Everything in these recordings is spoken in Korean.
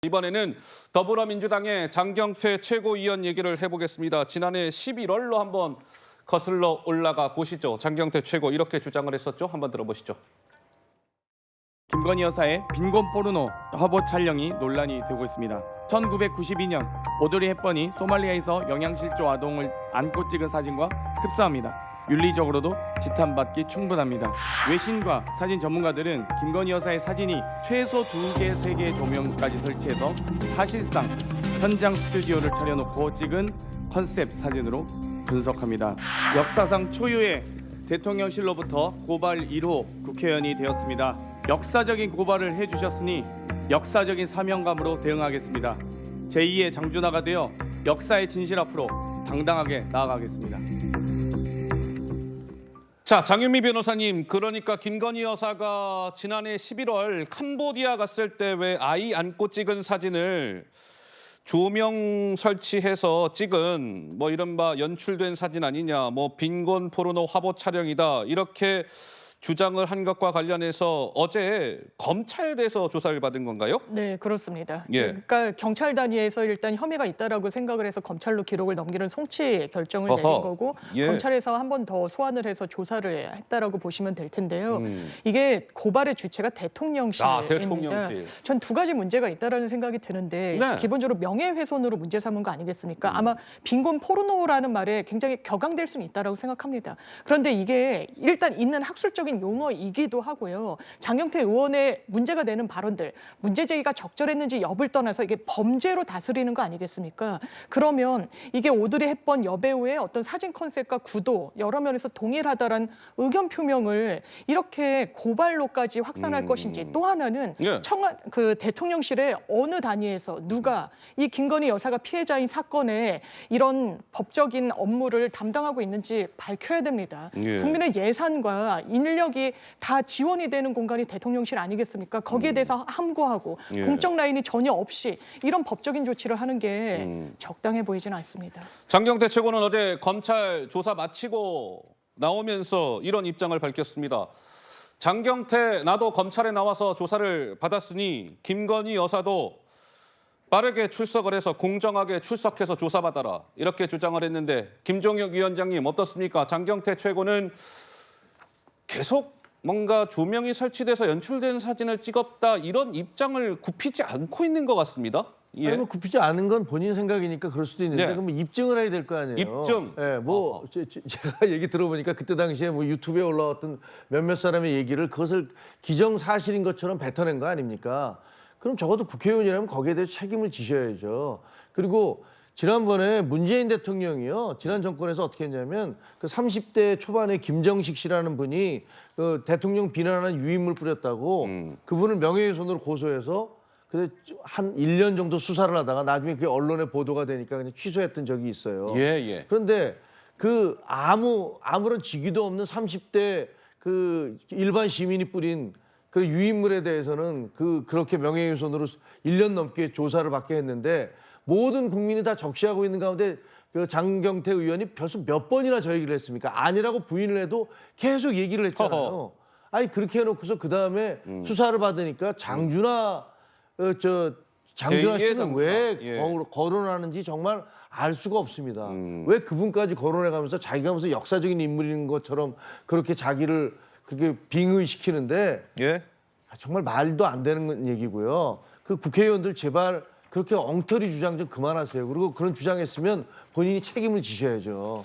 이번에는 더불어민주당의 장경태 최고위원 얘기를 해보겠습니다. 지난해 11월로 한번 거슬러 올라가 보시죠. 장경태 최고 이렇게 주장을 했었죠. 한번 들어보시죠. 김건희 여사의 빈곤 포르노 화보 촬영이 논란이 되고 있습니다. 1992년 오드리 헵번이 소말리아에서 영양실조 아동을 안고 찍은 사진과 흡사합니다. 윤리적으로도 지탄받기 충분합니다. 외신과 사진 전문가들은 김건희 여사의 사진이 최소 2개, 3개의 조명까지 설치해서 사실상 현장 스튜디오를 차려놓고 찍은 컨셉 사진으로 분석합니다. 역사상 초유의 대통령실로부터 고발 1호 국회의원이 되었습니다. 역사적인 고발을 해주셨으니 역사적인 사명감으로 대응하겠습니다. 제2의 장준하가 되어 역사의 진실 앞으로 당당하게 나아가겠습니다. 자, 장윤미 변호사님, 그러니까 김건희 여사가 지난해 11월 캄보디아 갔을 때 왜 아이 안고 찍은 사진을 조명 설치해서 찍은 뭐 이른바 연출된 사진 아니냐, 뭐 빈곤 포르노 화보 촬영이다 이렇게 주장을 한 것과 관련해서 어제 검찰에서 조사를 받은 건가요? 네, 그렇습니다. 예. 그러니까 경찰 단위에서 일단 혐의가 있다라고 생각을 해서 검찰로 기록을 넘기는 송치 결정을 내린 어허. 거고 예. 검찰에서 한 번 더 소환을 해서 조사를 했다라고 보시면 될 텐데요. 이게 고발의 주체가 대통령실입니다. 대통령실. 전 두 가지 문제가 있다라는 생각이 드는데 네. 기본적으로 명예훼손으로 문제 삼은 거 아니겠습니까? 아마 빈곤 포르노라는 말에 굉장히 격앙될 수는 있다라고 생각합니다. 그런데 이게 일단 있는 학술적인 용어이기도 하고요. 장경태 의원의 문제가 되는 발언들, 문제 제기가 적절했는지 여부를 떠나서 이게 범죄로 다스리는 거 아니겠습니까? 그러면 이게 오드리 헵번 여배우의 어떤 사진 컨셉과 구도 여러 면에서 동일하다란 의견 표명을 이렇게 고발로까지 확산할 것인지, 또 하나는 예. 그 대통령실의 어느 단위에서 누가 이 김건희 여사가 피해자인 사건에 이런 법적인 업무를 담당하고 있는지 밝혀야 됩니다. 예. 국민의 예산과 인력이 다 지원이 되는 공간이 대통령실 아니겠습니까? 거기에 대해서 함구하고 예. 공적 라인이 전혀 없이 이런 법적인 조치를 하는 게 적당해 보이지는 않습니다. 장경태 최고는 어제 검찰 조사 마치고 나오면서 이런 입장을 밝혔습니다. 장경태, 나도 검찰에 나와서 조사를 받았으니 김건희 여사도 빠르게 출석을 해서 공정하게 출석해서 조사받아라 이렇게 주장을 했는데 김종혁 위원장님 어떻습니까? 장경태 최고는 계속 뭔가 조명이 설치돼서 연출된 사진을 찍었다 이런 입장을 굽히지 않고 있는 것 같습니다. 예. 아니, 뭐 굽히지 않은 건 본인 생각이니까 그럴 수도 있는데 네. 그럼 입증을 해야 될 거 아니에요. 입증. 예, 뭐 제가 얘기 들어보니까 그때 당시에 뭐 유튜브에 올라왔던 몇몇 사람의 얘기를 그것을 기정사실인 것처럼 뱉어낸 거 아닙니까? 그럼 적어도 국회의원이라면 거기에 대해서 책임을 지셔야죠. 그리고 지난번에 문재인 대통령이요, 지난 정권에서 어떻게 했냐면 그 30대 초반에 김정식 씨라는 분이 그 대통령 비난하는 유인물 뿌렸다고 그분을 명예훼손으로 고소해서 그래서 한 1년 정도 수사를 하다가 나중에 그게 언론에 보도가 되니까 그냥 취소했던 적이 있어요. 예, 예. 그런데 그 아무런 직위도 없는 30대 그 일반 시민이 뿌린 그 유인물에 대해서는 그렇게 명예훼손으로 1년 넘게 조사를 받게 했는데 모든 국민이 다 적시하고 있는 가운데 그 장경태 의원이 벌써 몇 번이나 저 얘기를 했습니까? 아니라고 부인을 해도 계속 얘기를 했잖아요. 허허. 아니 그렇게 해놓고서 그 다음에 수사를 받으니까 장준하 제2의 씨는 장준하. 왜 예. 거론하는지 정말 알 수가 없습니다. 왜 그분까지 거론해가면서 자기가 무슨 역사적인 인물인 것처럼 그렇게 자기를 그렇게 빙의시키는데 예. 정말 말도 안 되는 얘기고요. 그 국회의원들 제발 그렇게 엉터리 주장 좀 그만하세요. 그리고 그런 주장했으면 본인이 책임을 지셔야죠.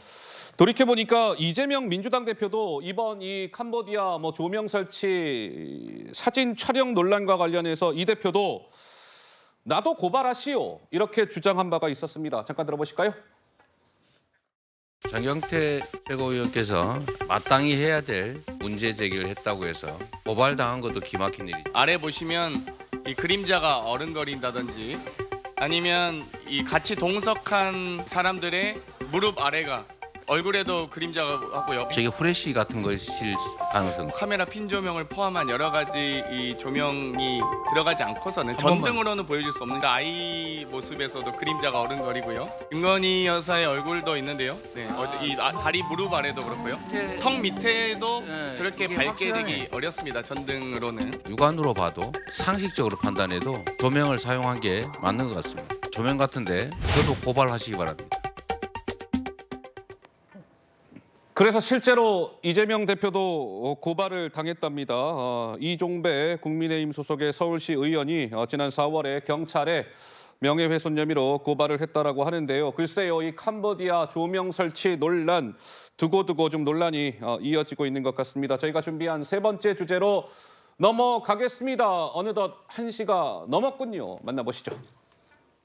돌이켜보니까 이재명 민주당 대표도 이번 이 캄보디아 뭐 조명 설치 사진 촬영 논란과 관련해서 이 대표도 나도 고발하시오 이렇게 주장한 바가 있었습니다. 잠깐 들어보실까요? 장경태 최고위원께서 마땅히 해야 될 문제 제기를 했다고 해서 고발당한 것도 기막힌 일이죠. 아래 보시면 이 그림자가 어른거린다든지 아니면 이 같이 동석한 사람들의 무릎 아래가 얼굴에도 그림자가 하고요. 저게 후레쉬 같은 것일 가능성. 카메라 핀 조명을 포함한 여러 가지 이 조명이 들어가지 않고서는 번만. 전등으로는 보여줄 수 없는 아이 모습에서도 그림자가 어른거리고요. 김건희 여사의 얼굴도 있는데요. 네, 이 다리 무릎 아래도 그렇고요. 턱 밑에도 네, 저렇게 이게 밝게 확실하네. 되기 어렵습니다. 전등으로는. 육안으로 봐도 상식적으로 판단해도 조명을 사용한 게 맞는 것 같습니다. 조명 같은데 저도 고발하시기 바랍니다. 그래서 실제로 이재명 대표도 고발을 당했답니다. 이종배 국민의힘 소속의 서울시 의원이 지난 4월에 경찰에 명예훼손 혐의로 고발을 했다라고 하는데요. 글쎄요, 이 캄보디아 조명 설치 논란 두고두고 좀 논란이 이어지고 있는 것 같습니다. 저희가 준비한 세 번째 주제로 넘어가겠습니다. 어느덧 1시가 넘었군요. 만나보시죠.